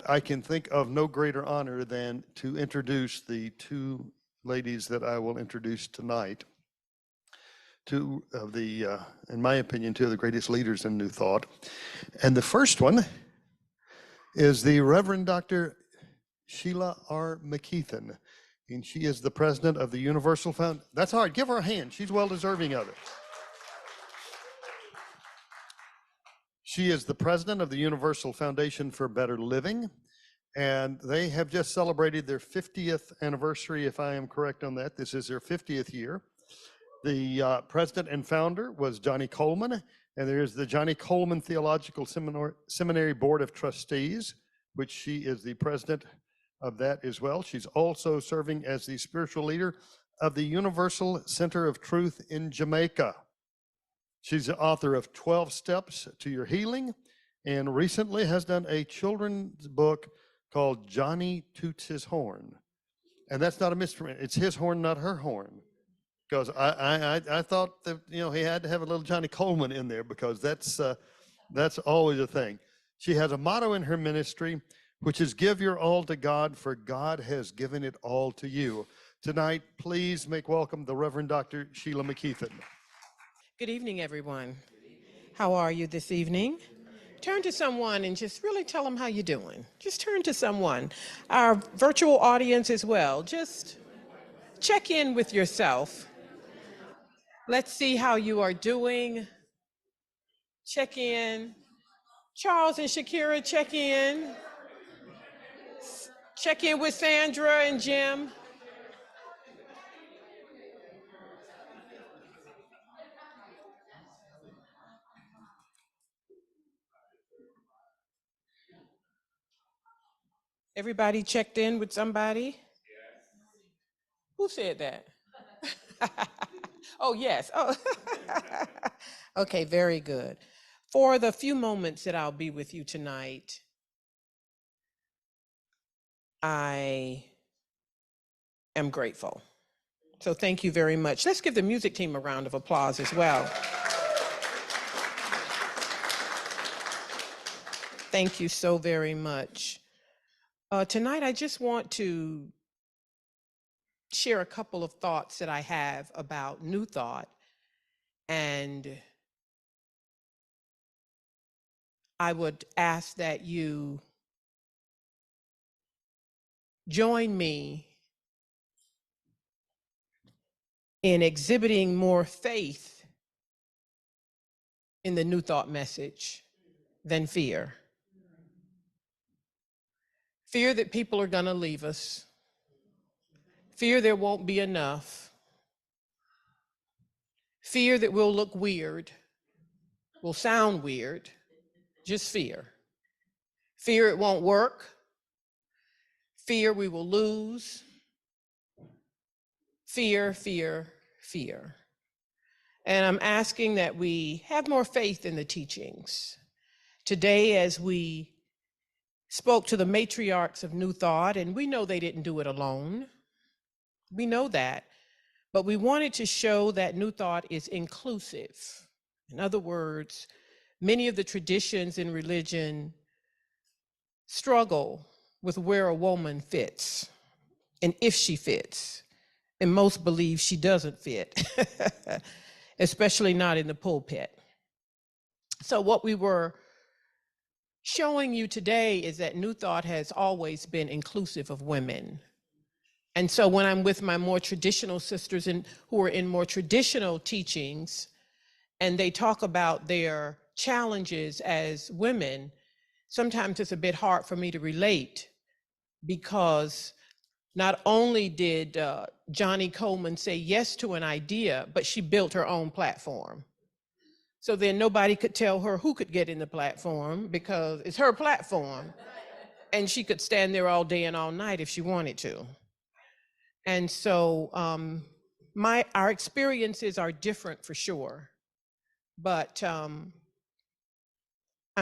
I can think of no greater honor than to introduce the two ladies that I will introduce tonight. Two of the, in my opinion, two of the greatest leaders in New Thought. And the first one is the Reverend Dr. Sheila R. McKeithen. And she is the president of the Universal Foundation. That's hard. Give her a hand. She's well deserving of it. She is the president of the Universal Foundation for Better Living, and they have just celebrated their 50th anniversary, if I am correct on that. This is their 50th year. The president and founder was Johnny Coleman, and there's the Johnny Coleman Theological Seminary Board of Trustees, which she is the president of that as well. She's also serving as the spiritual leader of the Universal Center of Truth in Jamaica. She's the author of 12 Steps to Your Healing, and recently has done a children's book called Johnny Toots His Horn. And that's not a misprint. It's his horn, not her horn. Because I thought that, you know, he had to have a little Johnny Coleman in there, because that's always a thing. She has a motto in her ministry, which is give your all to God, for God has given it all to you. Tonight, please make welcome the Reverend Dr. Sheila McKeithen. Good evening, everyone. How are you this evening? Turn to someone and just really tell them how you're doing. Just turn to someone. Our virtual audience as well. Just check in with yourself. Let's see how you are doing. Check in. Charles and Shakira, check in. Check in with Sandra and Jim. Everybody checked in with somebody? Who said that? Oh, yes. Oh. Okay, very good. For the few moments that I'll be with you tonight, I am grateful. So thank you very much. Let's give the music team a round of applause as well. Thank you so very much. Tonight, I just want to share a couple of thoughts that I have about New Thought, and I would ask that you join me in exhibiting more faith in the New Thought message than fear. Fear that people are gonna leave us. Fear there won't be enough. Fear that we'll look weird, will sound weird, just fear. Fear it won't work. Fear we will lose. Fear, fear, fear. And I'm asking that we have more faith in the teachings. Today, as we spoke to the matriarchs of New Thought, and we know they didn't do it alone. We know that. But we wanted to show that New Thought is inclusive. In other words, many of the traditions in religion struggle with where a woman fits and if she fits. And most believe she doesn't fit, especially not in the pulpit. So what we were showing you today is that New Thought has always been inclusive of women. And so when I'm with my more traditional sisters who are in more traditional teachings, and they talk about their challenges as women, sometimes it's a bit hard for me to relate, because not only did Johnny Coleman say yes to an idea, but she built her own platform. So then nobody could tell her who could get in the platform, because it's her platform, and she could stand there all day and all night if she wanted to. And so our experiences are different for sure, but I'm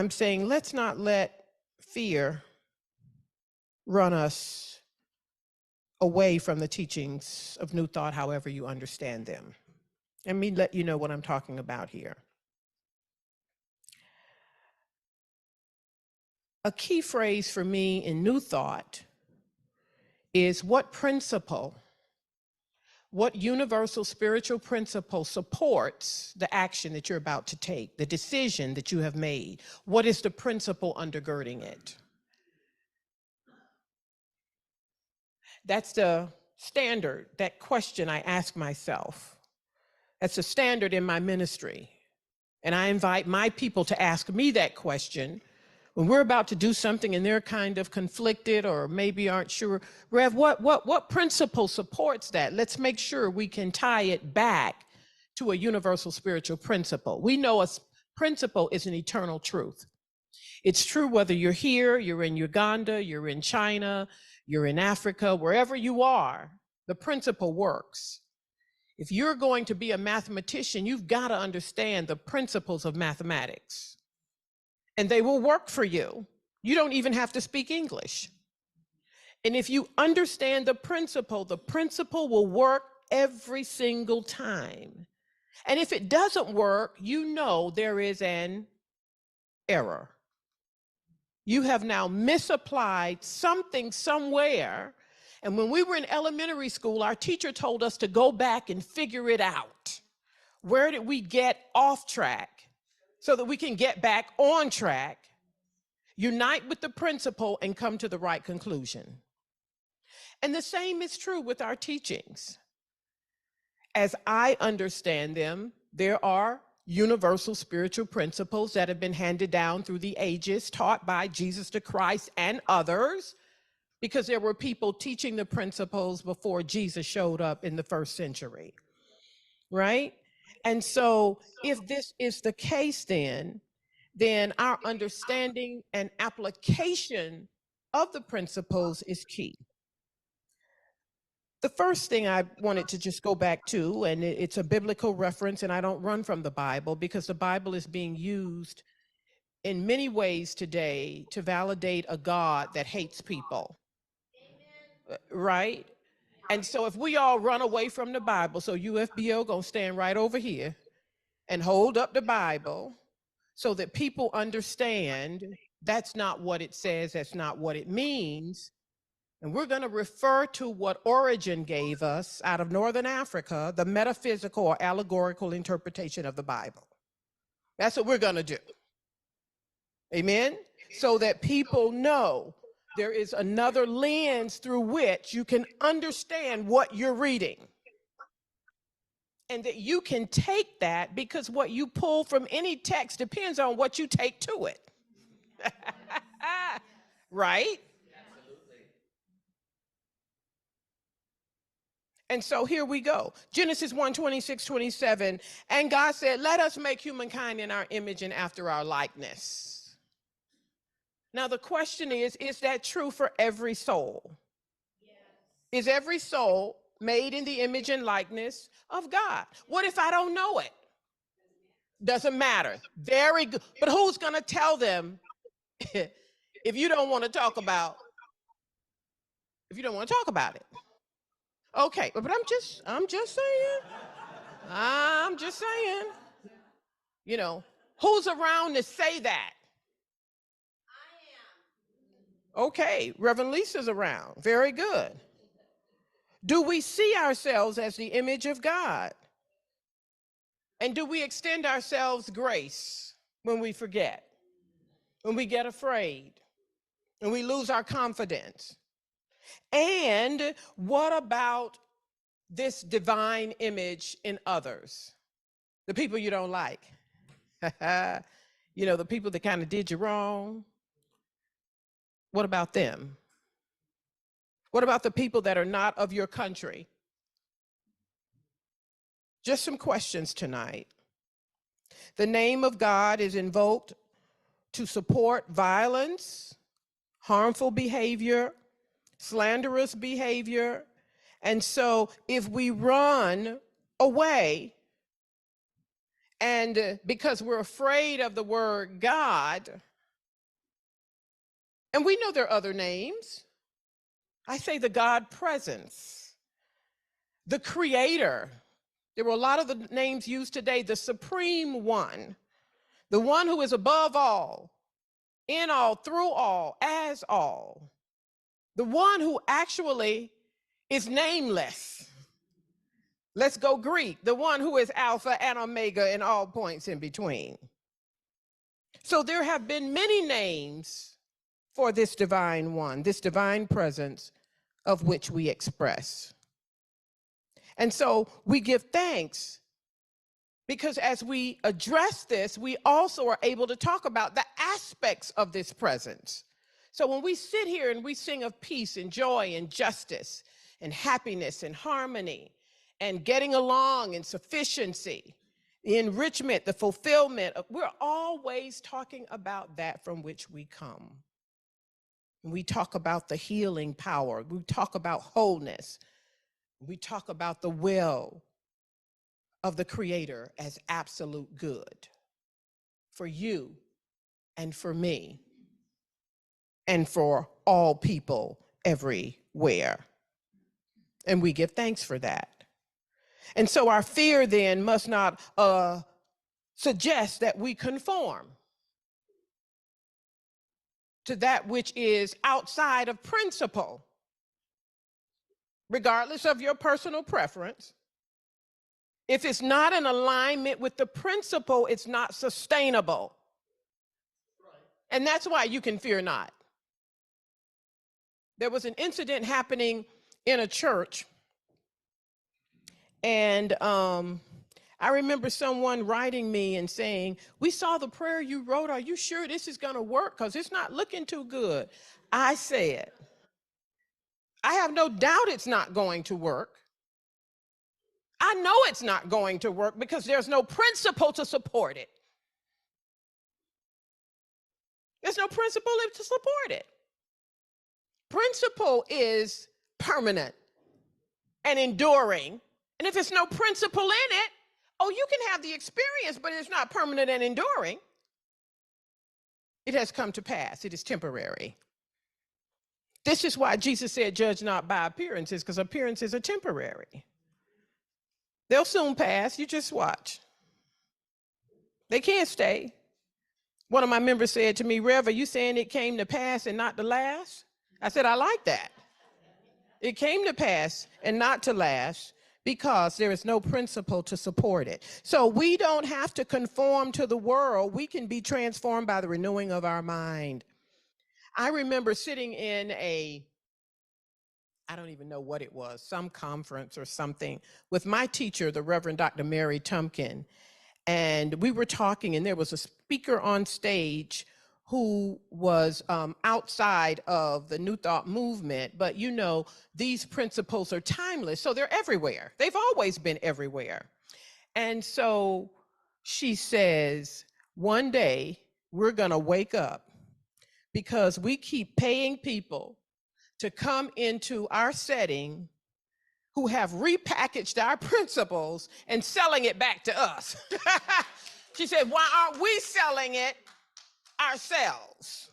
saying let's not let fear run us away from the teachings of New Thought, however you understand them. Let me let you know what I'm talking about here. a key phrase for me in New Thought is what principle, what universal spiritual principle supports the action that you're about to take, the decision that you have made? What is the principle undergirding it? That's the standard, that question I ask myself. That's a standard in my ministry. And I invite my people to ask me that question when we're about to do something and they're kind of conflicted or maybe aren't sure. Rev, what principle supports that? Let's make sure we can tie it back to a universal spiritual principle. We know a principle is an eternal truth. It's true whether you're here, you're in Uganda, you're in China, you're in Africa, wherever you are, the principle works. If you're going to be a mathematician, you've got to understand the principles of mathematics. And they will work for you. You don't even have to speak English. And if you understand the principle will work every single time. And if it doesn't work, you know there is an error. You have now misapplied something somewhere. And when we were in elementary school, our teacher told us to go back and figure it out. Where did we get off track so that we can get back on track, unite with the principle, and come to the right conclusion? And the same is true with our teachings. As I understand them, there are universal spiritual principles that have been handed down through the ages, taught by Jesus the Christ and others, because there were people teaching the principles before Jesus showed up in the first century, right? And so if this is the case, then our understanding and application of the principles is key. The first thing I wanted to just go back to, and it's a biblical reference, and I don't run from the Bible because the Bible is being used in many ways today to validate a God that hates people, right? And so if we all run away from the Bible, so UFBO gonna stand right over here and hold up the Bible so that people understand that's not what it says, that's not what it means. And we're going to refer to what Origen gave us out of Northern Africa, the metaphysical or allegorical interpretation of the Bible. That's what we're going to do. Amen? So that people know there is another lens through which you can understand what you're reading. And that you can take that, because what you pull from any text depends on what you take to it. Right? And so here we go. Genesis 1:26-27. And God said, let us make humankind in our image and after our likeness. Now the question is that true for every soul? Yes. Is every soul made in the image and likeness of God? What if I don't know it? Doesn't matter. Very good. But who's going to tell them if you don't want to talk about it? Okay, but I'm just saying, you know, who's around to say that? I am. Okay, Reverend Lisa's around. Very good. Do we see ourselves as the image of God? And do we extend ourselves grace when we forget, when we get afraid, when we lose our confidence? And what about this divine image in others? The people you don't like. You know, the people that kind of did you wrong. What about them? What about the people that are not of your country? Just some questions tonight. The name of God is invoked to support violence, harmful behavior, slanderous behavior. And so if we run away, and because we're afraid of the word God, and we know there are other names, I say the God presence, the creator. There were a lot of the names used today, the supreme one, the one who is above all, in all, through all, as all. The one who actually is nameless. Let's go Greek. The one who is Alpha and Omega and all points in between. So there have been many names for this divine one, this divine presence of which we express. And so we give thanks because as we address this, we also are able to talk about the aspects of this presence. So when we sit here and we sing of peace and joy and justice and happiness and harmony and getting along and sufficiency, the enrichment, the fulfillment, we're always talking about that from which we come. We talk about the healing power. We talk about wholeness. We talk about the will of the Creator as absolute good for you and for me and for all people everywhere. And we give thanks for that. And so our fear then must not suggest that we conform to that which is outside of principle, regardless of your personal preference. If it's not in alignment with the principle, it's not sustainable. And that's why you can fear not. There was an incident happening in a church, and I remember someone writing me and saying, "We saw the prayer you wrote. Are you sure this is going to work? Because it's not looking too good." I said, I have no doubt it's not going to work. I know it's not going to work because there's no principle to support it. There's no principle to support it. Principle is permanent and enduring. And if there's no principle in it, oh, you can have the experience, but it's not permanent and enduring. It has come to pass. It is temporary. This is why Jesus said, judge not by appearances, because appearances are temporary. They'll soon pass. You just watch. They can't stay. One of my members said to me, Rev, are you saying it came to pass and not to last? I said, I like that. It came to pass and not to last because there is no principle to support it. So we don't have to conform to the world. We can be transformed by the renewing of our mind. I remember sitting in I don't even know what it was, some conference or something with my teacher, the Reverend Dr. Mary Tumpkin. And we were talking, and there was a speaker on stage who was outside of the New Thought movement. But you know, these principles are timeless, so they're everywhere. They've always been everywhere. And so she says, one day we're gonna wake up because we keep paying people to come into our setting who have repackaged our principles and selling it back to us. She said, why aren't we selling it ourselves?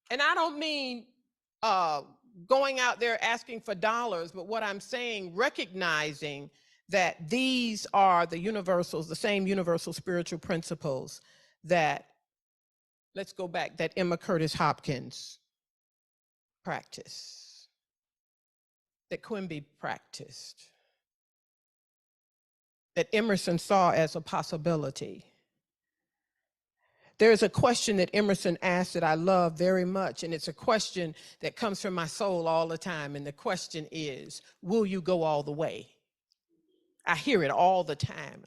And I don't mean going out there asking for dollars, but what I'm saying, recognizing that these are the universals, the same universal spiritual principles that, let's go back, that Emma Curtis Hopkins practiced, that Quimby practiced, that Emerson saw as a possibility. There's a question that Emerson asked that I love very much, and it's a question that comes from my soul all the time, and the question is, will you go all the way? I hear it all the time.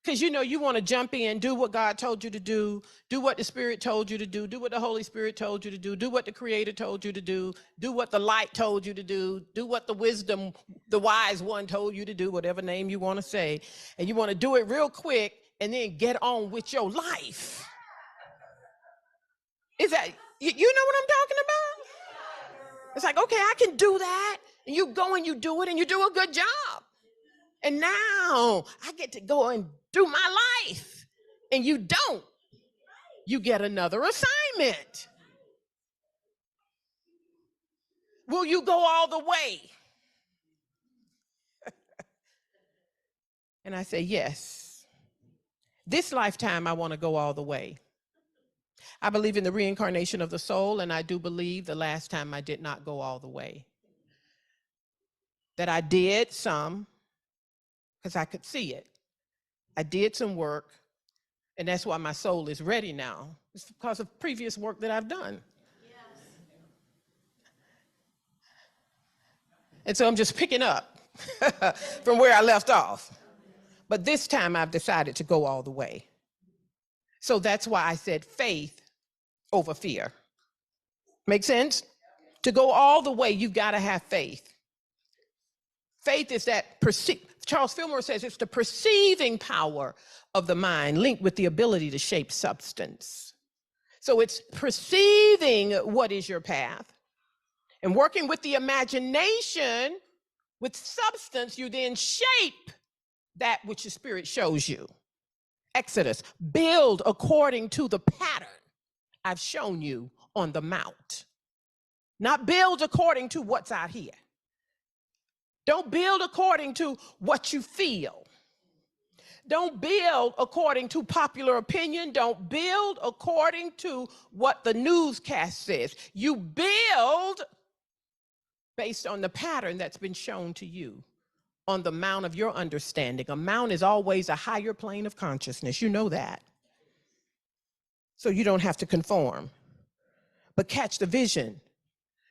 Because you know, you want to jump in, do what God told you to do what the Spirit told you to do what the Holy Spirit told you to do what the Creator told you to do what the light told you to do what the wisdom, the wise one told you to do, whatever name you want to say, and you want to do it real quick and then get on with your life. Is that, you know what I'm talking about? It's like, okay, I can do that. And you go and you do it and you do a good job. And now I get to go and do my life. And you don't. You get another assignment. Will you go all the way? And I say, yes. This lifetime, I want to go all the way. I believe in the reincarnation of the soul, and I do believe the last time I did not go all the way. That I did some, because I could see it. I did some work, and that's why my soul is ready now. It's because of previous work that I've done. Yes. And so I'm just picking up from where I left off. But this time I've decided to go all the way. So that's why I said faith over fear. Make sense? To go all the way, you've got to have faith. Faith is that Charles Fillmore says it's the perceiving power of the mind linked with the ability to shape substance. So it's perceiving what is your path and working with the imagination with substance, you then shape that which the Spirit shows you. Exodus, build according to the pattern I've shown you on the mount. Not build according to what's out here. Don't build according to what you feel. Don't build according to popular opinion. Don't build according to what the newscast says. You build based on the pattern that's been shown to you on the mount of your understanding. A mount is always a higher plane of consciousness. You know that. So you don't have to conform, but catch the vision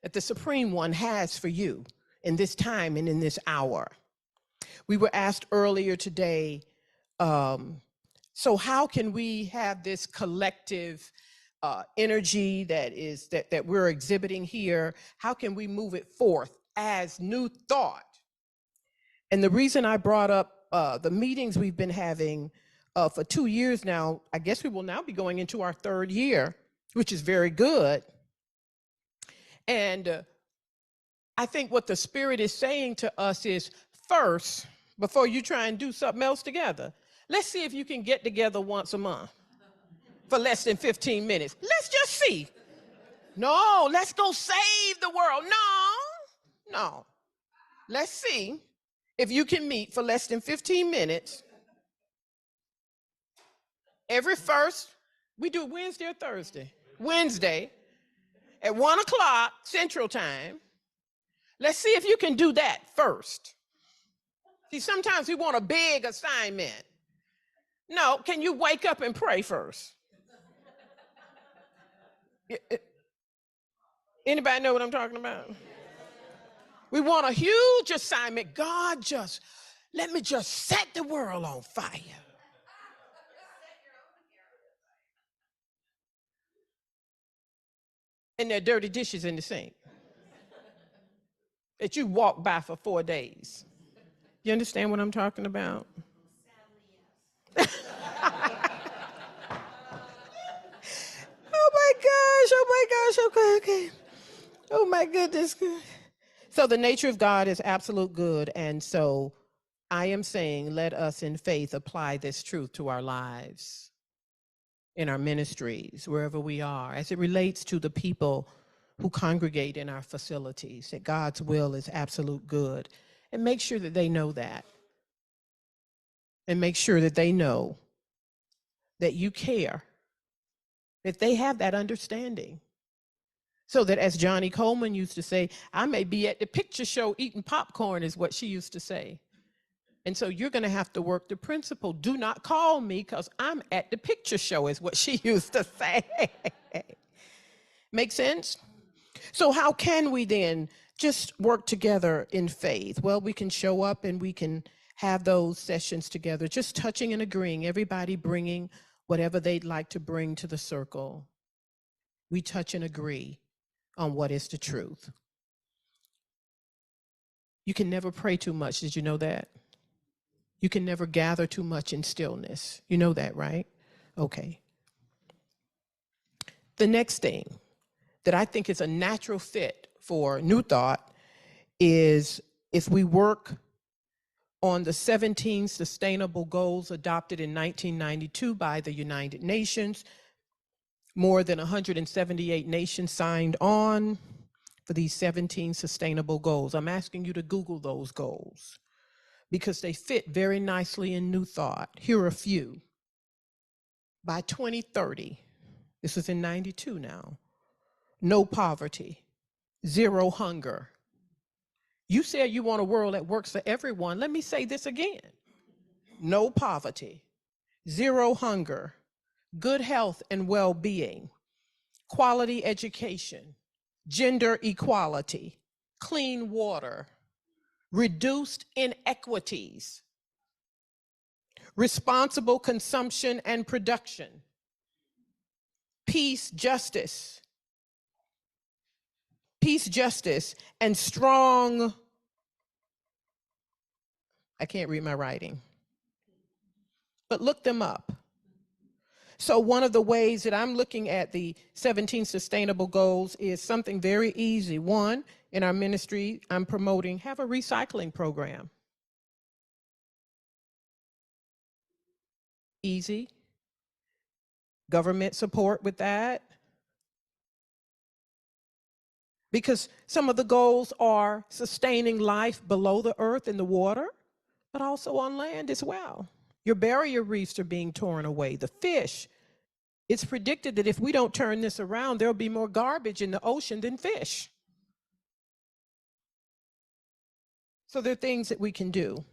that the Supreme One has for you in this time and in this hour. We were asked earlier today, so how can we have this collective energy that we're exhibiting here? How can we move it forth as new thought? And the reason I brought up the meetings we've been having for 2 years now, I guess we will now be going into our 3rd year, which is very good. And I think what the Spirit is saying to us is, first, before you try and do something else together, let's see if you can get together once a month for less than 15 minutes. Let's just see. No, let's go save the world. No. Let's see if you can meet for less than 15 minutes. Every first, we do Wednesday or Thursday? Wednesday at 1 o'clock Central Time. Let's see if you can do that first. See, sometimes we want a big assignment. No, can you wake up and pray first? Anybody know what I'm talking about? We want a huge assignment. God, let me just set the world on fire. And there are dirty dishes in the sink that you walk by for 4 days. You understand what I'm talking about? Oh my gosh, okay. Oh my goodness. So the nature of God is absolute good. And so I am saying, let us in faith apply this truth to our lives, in our ministries, wherever we are, as it relates to the people who congregate in our facilities, that God's will is absolute good. And make sure that they know that. And make sure that they know that you care, that they have that understanding. So that, as Johnny Coleman used to say, I may be at the picture show eating popcorn, is what she used to say. And so you're going to have to work the principle. Do not call me because I'm at the picture show, is what she used to say. Make sense? So how can we then just work together in faith? Well, we can show up and we can have those sessions together, just touching and agreeing, everybody bringing whatever they'd like to bring to the circle. We touch and agree on what is the truth. You can never pray too much. Did you know that? You can never gather too much in stillness. You know that, right? Okay. The next thing that I think is a natural fit for New Thought is if we work on the 17 sustainable goals adopted in 1992 by the United Nations. More than 178 nations signed on for these 17 sustainable goals. I'm asking you to Google those goals because they fit very nicely in New Thought. Here are a few. by 2030, this was in 92 now, no poverty, zero hunger. You said you want a world that works for everyone. Let me say this again. No poverty, zero hunger, good health and well-being, quality education, gender equality, clean water, reduced inequities, responsible consumption and production, peace, justice, and strong, I can't read my writing, but look them up. So one of the ways that I'm looking at the 17 sustainable goals is something very easy. One, in our ministry, I'm promoting, have a recycling program. Easy. Government support with that. Because some of the goals are sustaining life below the earth in the water, but also on land as well. Your barrier reefs are being torn away. The fish, it's predicted that if we don't turn this around, there'll be more garbage in the ocean than fish. So there are things that we can do.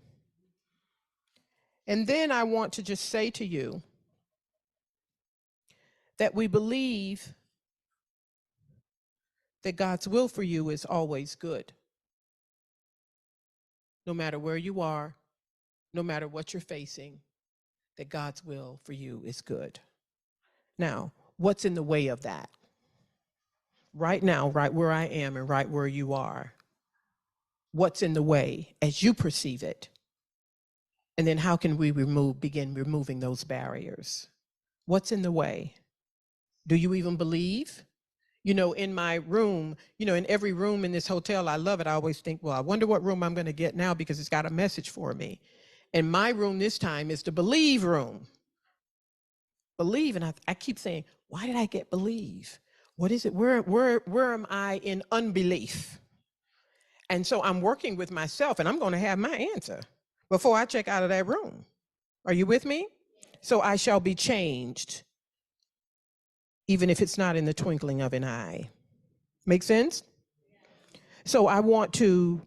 And then I want to just say to you that we believe that God's will for you is always good. No matter where you are, no matter what you're facing, that God's will for you is good. Now, what's in the way of that? Right now, right where I am and right where you are, what's in the way as you perceive it? And then how can we begin removing those barriers? What's in the way? Do you even believe? You know, in my room, you know, in every room in this hotel, I love it. I always think, well, I wonder what room I'm going to get now because it's got a message for me. And my room this time is the believe room. Believe, and I keep saying, why did I get believe? What is it? Where am I in unbelief? And so I'm working with myself, and I'm going to have my answer before I check out of that room. Are you with me? So I shall be changed, even if it's not in the twinkling of an eye. Make sense? So I want to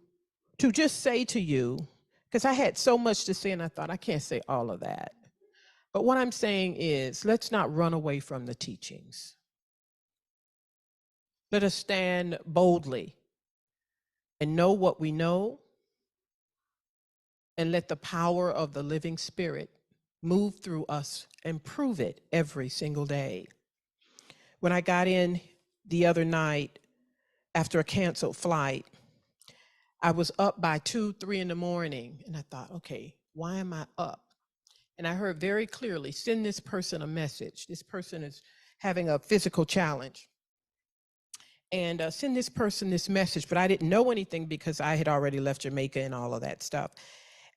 just say to you, because I had so much to say and I thought I can't say all of that. But what I'm saying is, let's not run away from the teachings. Let us stand boldly and know what we know, and let the power of the living Spirit move through us and prove it every single day. When I got in the other night after a canceled flight, I was up by 2, 3 in the morning, and I thought, okay, why am I up? And I heard very clearly, send this person a message. This person is having a physical challenge. And send this person this message, but I didn't know anything because I had already left Jamaica and all of that stuff.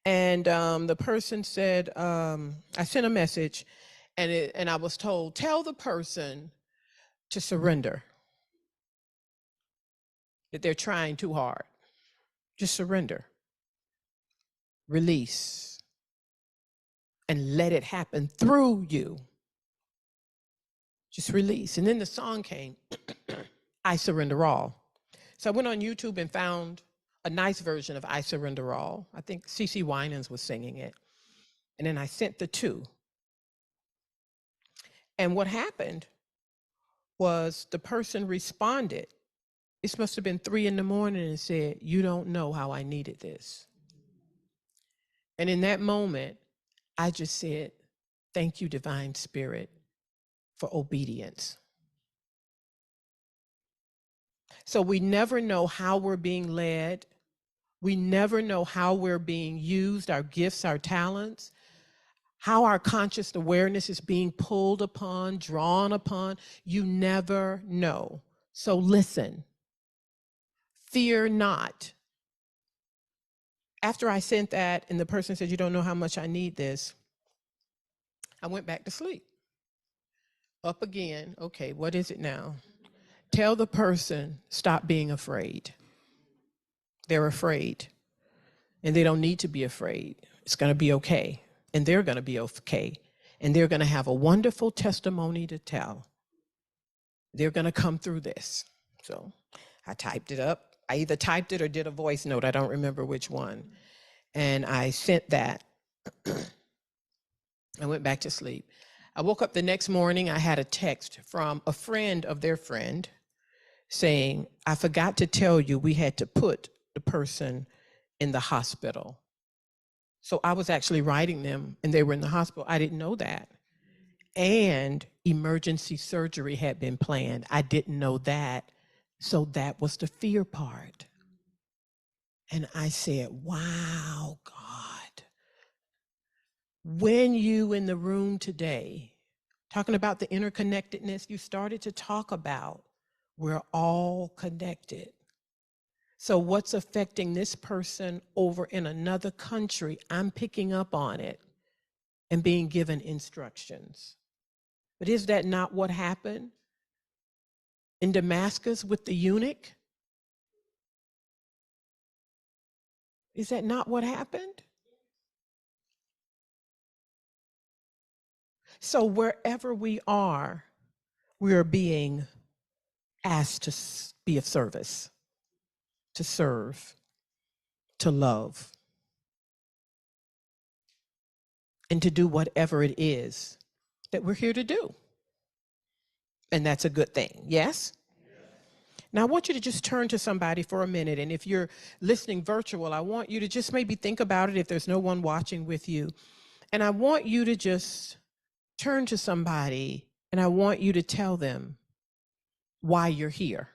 And the person said, I sent a message, and I was told, tell the person to surrender, that they're trying too hard. Just surrender, release, and let it happen through you. Just release. And then the song came, I Surrender All. So I went on YouTube and found a nice version of I Surrender All. I think CeCe Winans was singing it. And then I sent the two. And what happened was the person responded. This must have been 3 in the morning, and said, you don't know how I needed this. And in that moment, I just said, thank you, Divine Spirit, for obedience. So we never know how we're being led. We never know how we're being used, our gifts, our talents, how our conscious awareness is being pulled upon, drawn upon. You never know. So listen, fear not. After I sent that and the person said, you don't know how much I need this, I went back to sleep. Up again, okay, what is it now? Tell the person, stop being afraid. They're afraid, and they don't need to be afraid. It's going to be okay, and they're going to be okay. and they're going to have a wonderful testimony to tell. They're going to come through this. So I typed it up. I either typed it or did a voice note. I don't remember which one. And I sent that. I went back to sleep. I woke up the next morning. I had a text from a friend of their friend saying, I forgot to tell you we had to put the person in the hospital. So I was actually writing them and they were in the hospital. I didn't know that. And emergency surgery had been planned. I didn't know that. So that was the fear part. And I said, wow, God. When you in the room today, talking about the interconnectedness, you started to talk about we're all connected. So what's affecting this person over in another country, I'm picking up on it and being given instructions. But is that not what happened in Damascus with the eunuch? Is that not what happened? So wherever we are being asked to be of service, to serve, to love, and to do whatever it is that we're here to do. And that's a good thing, yes? Now, I want you to just turn to somebody for a minute. And if you're listening virtual, I want you to just maybe think about it if there's no one watching with you. And I want you to just turn to somebody and I want you to tell them why you're here.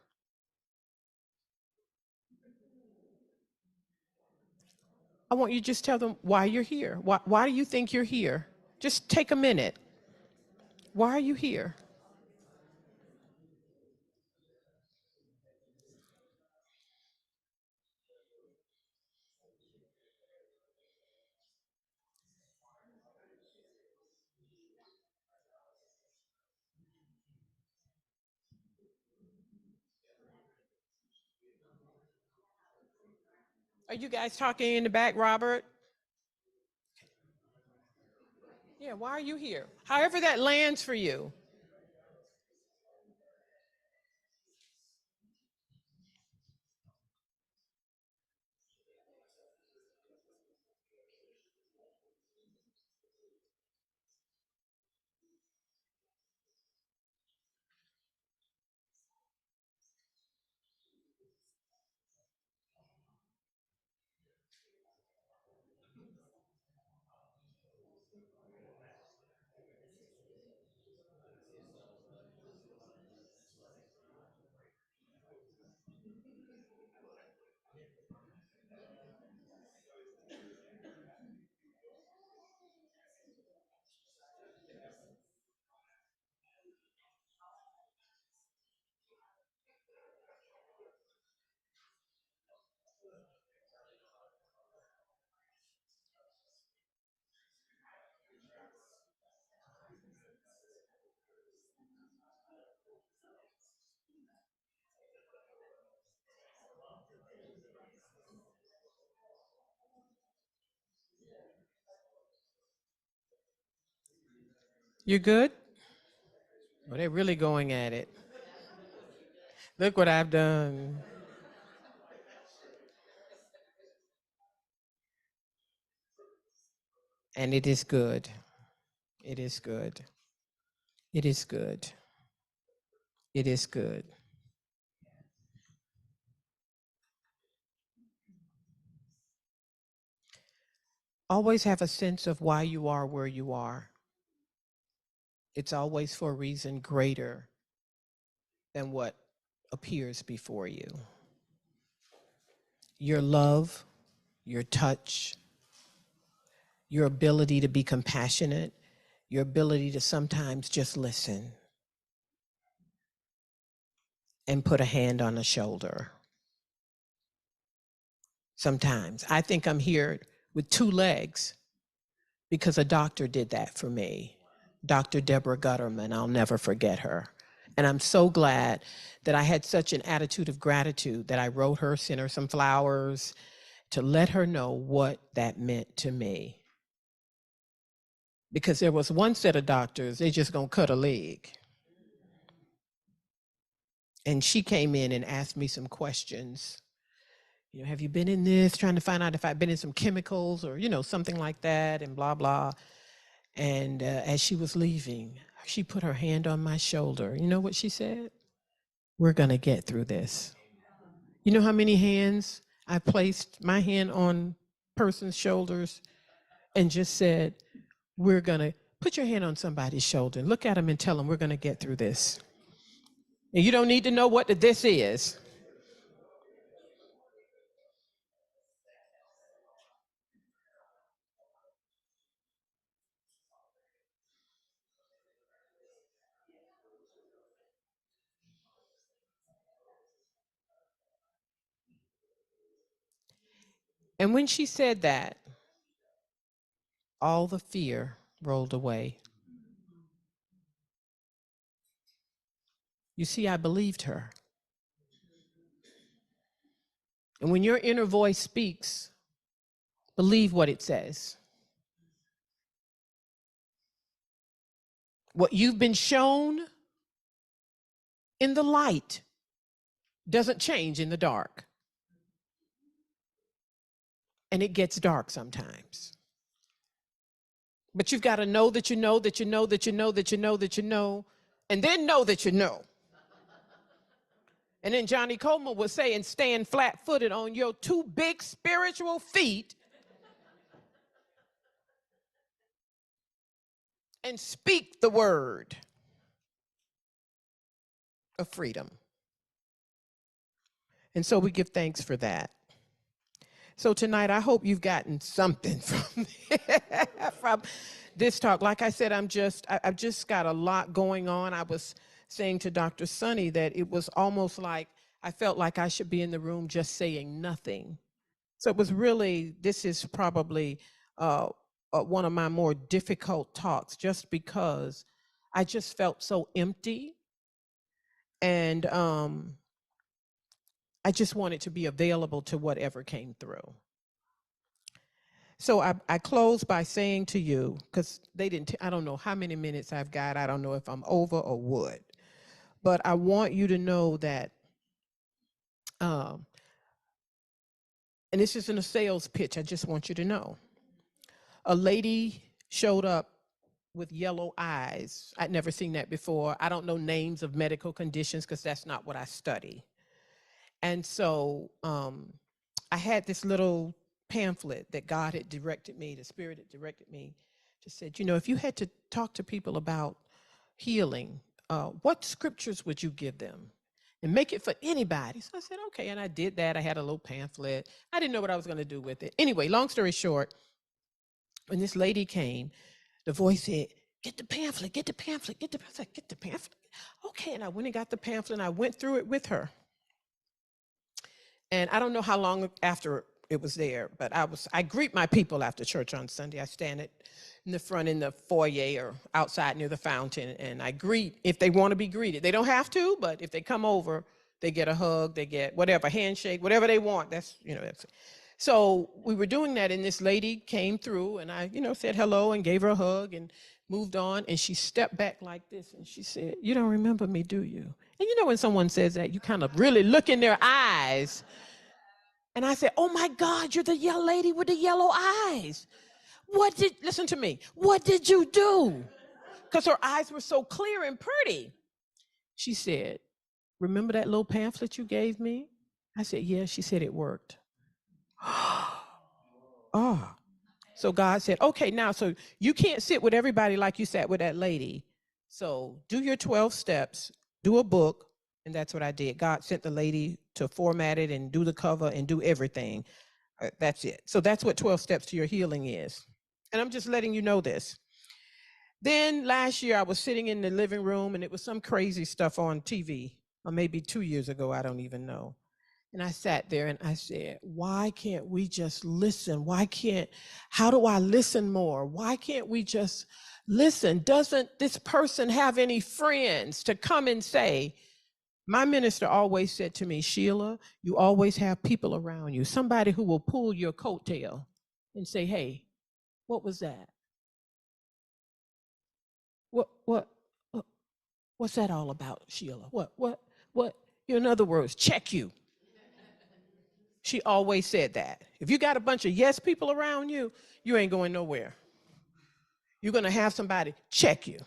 I want you to just tell them why you're here. Why do you think you're here? Just take a minute. Why are you here? Are you guys talking in the back, Robert? Yeah, why are you here? However that lands for you. You're good? Well, they're really going at it. Look what I've done. And it is good. It is good. It is good. It is good. Always have a sense of why you are where you are. It's always for a reason greater than what appears before you. Your love, your touch, your ability to be compassionate, your ability to sometimes just listen and put a hand on a shoulder. Sometimes I think I'm here with 2 legs because a doctor did that for me. Dr. Deborah Gutterman, I'll never forget her. And I'm so glad that I had such an attitude of gratitude that I wrote her, sent her some flowers to let her know what that meant to me. because there was one set of doctors, they just gonna cut a leg. And she came in and asked me some questions. You know, have you been in this? Trying to find out if I've been in some chemicals or, you know, something like that, and blah, blah. And as she was leaving, she put her hand on my shoulder. You know what she said? We're gonna get through this. You know how many hands I placed my hand on person's shoulders and just said, we're gonna put your hand on somebody's shoulder and look at them and tell them we're gonna get through this. And you don't need to know what the this is. And when she said that, all the fear rolled away. You see, I believed her. And when your inner voice speaks, believe what it says. What you've been shown in the light doesn't change in the dark. And it gets dark sometimes. But you've got to know that you know that you know that you know that you know that you know, and then know that you know. And then Johnny Coleman was saying, stand flat-footed on your two big spiritual feet and speak the word of freedom. And so we give thanks for that. So tonight, I hope you've gotten something from this talk. Like I said, I've just got a lot going on. I was saying to Dr. Sunny that it was almost like I felt like I should be in the room just saying nothing. So it was really, this is probably one of my more difficult talks, just because I just felt so empty. And I just wanted to be available to whatever came through. So I close by saying to you, because I don't know how many minutes I've got. I don't know if I'm over or what. But I want you to know that, and this isn't a sales pitch, I just want you to know. A lady showed up with yellow eyes. I'd never seen that before. I don't know names of medical conditions because that's not what I study. And so I had this little pamphlet that God had directed me, the Spirit had directed me, just said, you know, if you had to talk to people about healing, what scriptures would you give them? And make it for anybody. So I said, okay, and I did that. I had a little pamphlet. I didn't know what I was going to do with it. Anyway, long story short, when this lady came, the voice said, get the pamphlet, get the pamphlet, get the pamphlet, get the pamphlet. Okay, and I went and got the pamphlet, and I went through it with her. And I don't know how long after it was there, but I greet my people after church on Sunday. I stand in the front in the foyer or outside near the fountain, and I greet if they want to be greeted. They don't have to, but if they come over, they get a hug, they get whatever, handshake, whatever they want. That's, you know, that's. So we were doing that, and this lady came through, and I, you know, said hello and gave her a hug and moved on, and she stepped back like this, and she said, you don't remember me, do you? And you know when someone says that, you kind of really look in their eyes. And I said, oh my God, you're the young lady with the yellow eyes. Listen to me, what did you do? Because her eyes were so clear and pretty. She said, remember that little pamphlet you gave me? I said, yeah. She said, it worked. Oh. So God said, okay, now, so you can't sit with everybody like you sat with that lady. So do your 12 steps, do a book, and that's what I did. God sent the lady to format it and do the cover and do everything. That's it. So that's what 12 steps to your healing is. And I'm just letting you know this. Then last year I was sitting in the living room, and it was some crazy stuff on TV, or maybe 2 years ago, I don't even know. And I sat there and I said, why can't we just listen? How do I listen more? Why can't we just listen? Doesn't this person have any friends to come and say, my minister always said to me, Sheila, you always have people around you, somebody who will pull your coattail and say, hey, what was that? what, what's that all about, Sheila? What? In other words, check you. She always said that. If you got a bunch of yes people around you, you ain't going nowhere. You're going to have somebody check you.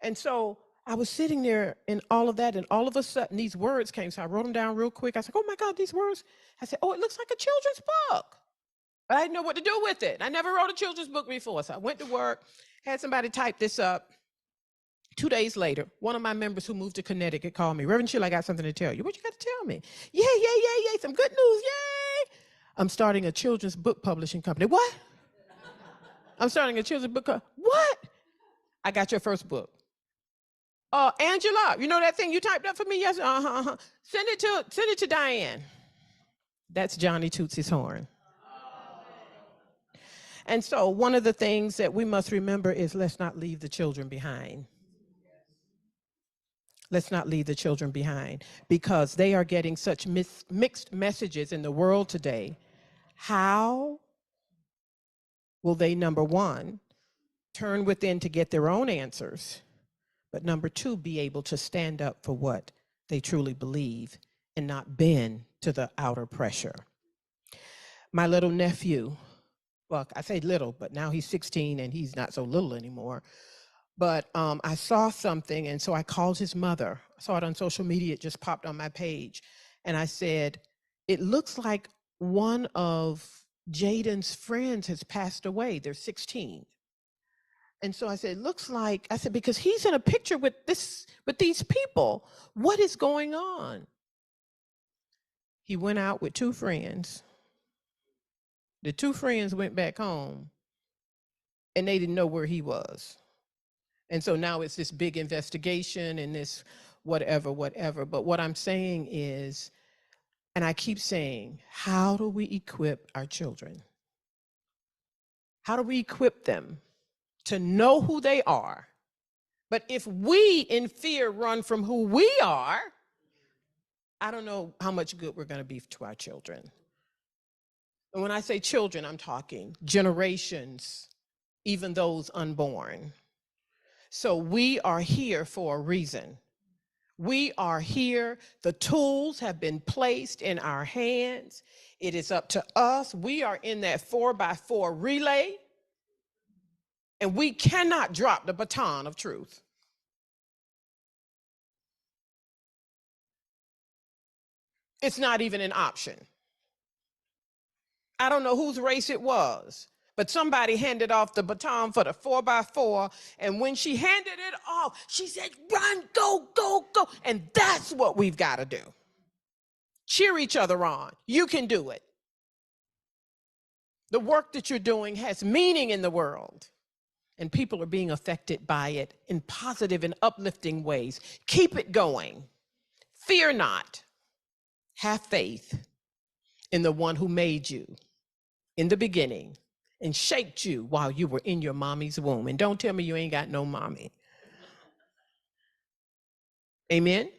And so I was sitting there in all of that, and all of a sudden these words came. So I wrote them down real quick. I said, oh my God, these words. I said, oh, it looks like a children's book. But I didn't know what to do with it. I never wrote a children's book before. So I went to work, had somebody type this up. 2 days later, one of my members who moved to Connecticut called me. Rev Sheila, I got something to tell you. What you got to tell me? Yay. Some good news. Yay. I'm starting a children's book publishing company. What? I'm starting a children's book company. What? I got your first book. Angela, you know that thing you typed up for me yesterday? Send it to Diane. That's Johnny Tootsie's horn. And so one of the things that we must remember is let's not leave the children behind. Let's not leave the children behind, because they are getting such mixed messages in the world today. How will they, number one, turn within to get their own answers, but number two, be able to stand up for what they truly believe and not bend to the outer pressure? My little nephew, well, I say little, but now he's 16 and he's not so little anymore. But I saw something, and so I called his mother. I saw it on social media. It just popped on my page. And I said, it looks like one of Jaden's friends has passed away. They're 16. And so I said, looks like, I said, because he's in a picture with these people. What is going on? He went out with 2 friends. The 2 friends went back home, and they didn't know where he was. And so now it's this big investigation and this whatever. But what I'm saying is, and I keep saying, how do we equip our children? How do we equip them to know who they are? But if we in fear run from who we are, I don't know how much good we're going to be to our children. And when I say children, I'm talking generations, even those unborn. So we are here for a reason. We are here. The tools have been placed in our hands. It is up to us. We are in that 4x4 relay, and we cannot drop the baton of truth. It's not even an option. I don't know whose race it was, but somebody handed off the baton for the 4x4, and when she handed it off, she said, run, go, go, go. And that's what we've got to do. Cheer each other on. You can do it. The work that you're doing has meaning in the world, and people are being affected by it in positive and uplifting ways. Keep it going. Fear not. Have faith in the one who made you in the beginning and shaped you while you were in your mommy's womb. And don't tell me you ain't got no mommy. Amen.